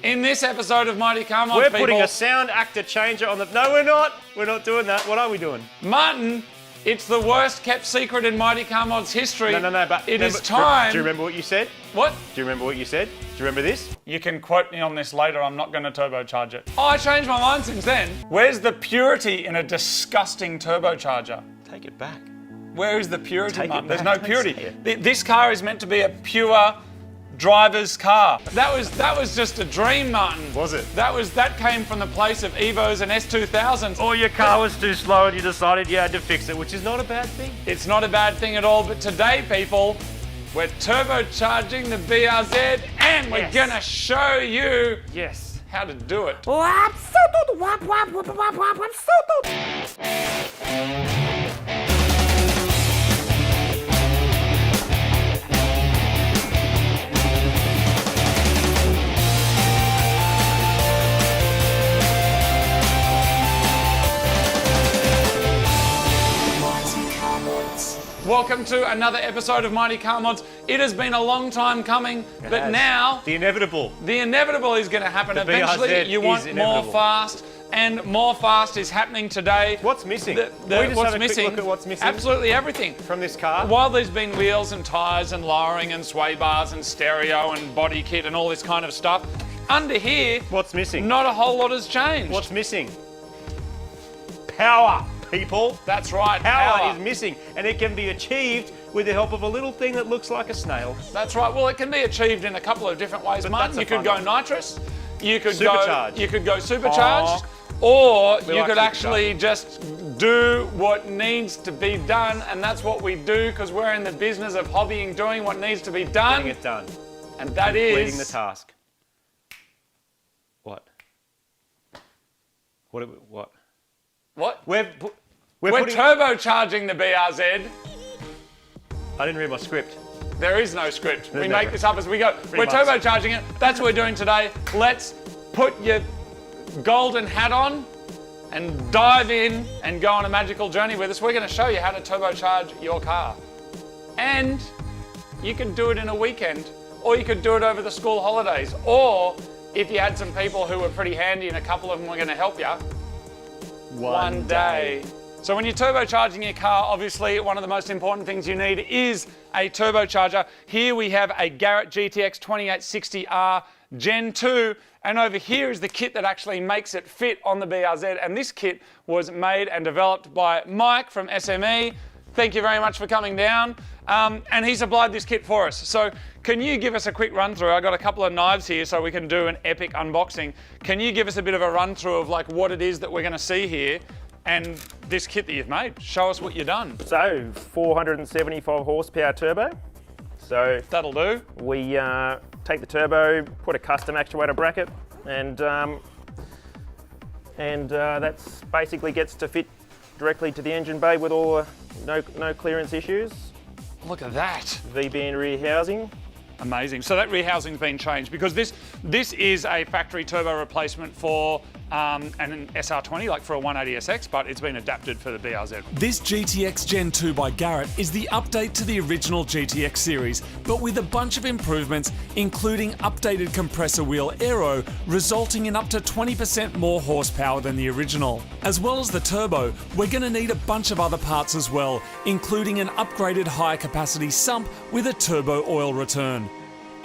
In this episode of Mighty Car Mods, We're people, putting a sound actor changer on the... No, we're not. We're not doing that. What are we doing? Martin, it's the worst kept secret in Mighty Car Mods history. No, but... It is time... Do you remember what you said? What? Do you remember what you said? Do you remember this? You can quote me on this later. I'm not going to turbocharge it. Oh, I changed my mind since then. Where's the purity in a disgusting turbocharger? Take it back. Where is the purity, Take it Martin? There's back. no Don't purity. say it. This car is meant to be a pure driver's car. That was just a dream, Martin. Was it? That came from the place of Evos and S2000s. Or your car was too slow and you decided you had to fix it, which is not a bad thing. It's not a bad thing at all, but today, people, we're turbocharging the BRZ and we're gonna show you how to do it. Welcome to another episode of Mighty Car Mods. It has been a long time coming, but now The inevitable. the inevitable is going to happen. The Eventually, BRZ you want is more inevitable. fast, and more fast is happening today. What's missing? The- Can we just what's have a quick missing? look at what's missing? Absolutely everything. From this car? While there's been wheels and tyres and lowering and sway bars and stereo and body kit and all this kind of stuff, under here, What's missing? not a whole lot has changed. What's missing? Power, people. That's right, Power is missing, and it can be achieved with the help of a little thing that looks like a snail. That's right. Well, it can be achieved in a couple of different ways, But Martin. that's a You could fun go one. nitrous, you could Supercharged. go supercharged, or We you like could actually supercharged. just do what needs to be done, and that's what we do because we're in the business of hobbying, doing what needs to be done, Getting it done. and that Completing is the task. What? What? what? We're We're putting... turbocharging the BRZ. I didn't read my script. There is no script. We There's make no- this up as we go. We're much. turbocharging it. That's what we're doing today. Let's put your golden hat on and dive in and go on a magical journey with us. We're going to show you how to turbocharge your car. And you can do it in a weekend, or you could do it over the school holidays, or if you had some people who were pretty handy and a couple of them were going to help you, one day. So when you're turbocharging your car, obviously one of the most important things you need is a turbocharger. Here we have a Garrett GTX 2860R Gen 2, and over here is the kit that actually makes it fit on the BRZ, and this kit was made and developed by Mike from SME. Thank you very much for coming down. And he supplied this kit for us. So can you give us a quick run through? I got a couple of knives here so we can do an epic unboxing. Can you give us a bit of a run through of like what it is that we're going to see here and this kit that you've made? Show us what you've done. So 475 horsepower turbo. So That'll do. we take the turbo, put a custom actuator bracket, and that's basically gets to fit directly to the engine bay with all no clearance issues. Look at that. VBN rear housing. Amazing. So that rear housing's been changed because this is a factory turbo replacement for an SR20, like for a 180SX, but it's been adapted for the BRZ. This GTX Gen 2 by Garrett is the update to the original GTX series, but with a bunch of improvements, including updated compressor wheel aero, resulting in up to 20% more horsepower than the original. As well as the turbo, we're going to need a bunch of other parts as well, including an upgraded high capacity sump with a turbo oil return,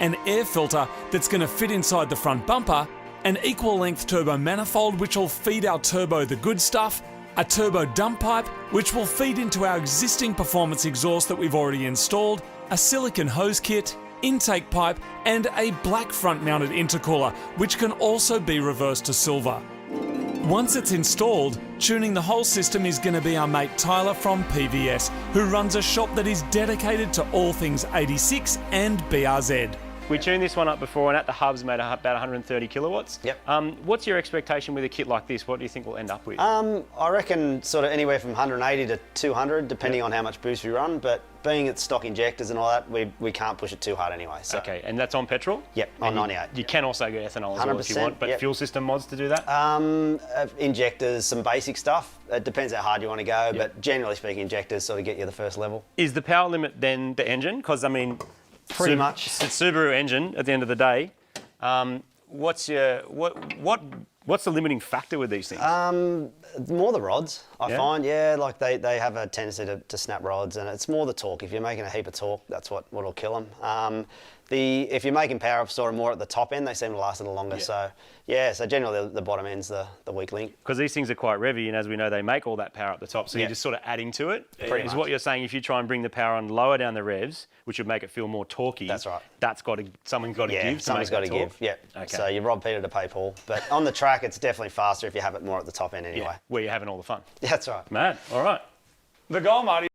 an air filter that's going to fit inside the front bumper, an equal length turbo manifold which will feed our turbo the good stuff, a turbo dump pipe which will feed into our existing performance exhaust that we've already installed, a silicon hose kit, intake pipe, and a black front mounted intercooler which can also be reversed to silver. Once it's installed, tuning the whole system is going to be our mate Tyler from PVS, who runs a shop that is dedicated to all things 86 and BRZ. We tuned this one up before, and at the hubs made about 130 kilowatts. Yep. What's your expectation with a kit like this? What do you think we'll end up with? I reckon sort of anywhere from 180 to 200, depending on how much boost we run. But being it's stock injectors and all that, we can't push it too hard anyway. So. Okay, and that's on petrol? Yep, on And 98. You can also go ethanol as well if you 100%, want, but yep. fuel system mods to do that? Injectors, some basic stuff. It depends how hard you want to go, but generally speaking, injectors sort of get you the first level. Is the power limit then the engine? Because, I mean... Pretty much. It's a Subaru engine at the end of the day. what's the limiting factor with these things? More the rods, I Yeah? find. Yeah, like they have a tendency to snap rods, and it's more the torque. If you're making a heap of torque, that's what'll kill them. If you're making power ups sort of more at the top end, they seem to last a little longer. Yeah. So generally the bottom end's the weak link. Because these things are quite revvy, and as we know, they make all that power up the top. So Yeah. you're just sort of adding to it. Pretty is much. what you're saying. If you try and bring the power on lower down the revs, which would make it feel more torquey. That's right. Someone's got to Yeah, give. someone's got to give. Yeah. Okay. So you rob Peter to pay Paul. But on the track, it's definitely faster if you have it more at the top end anyway. Where you're having all the fun. That's right. Man, all right. The goal, Marty,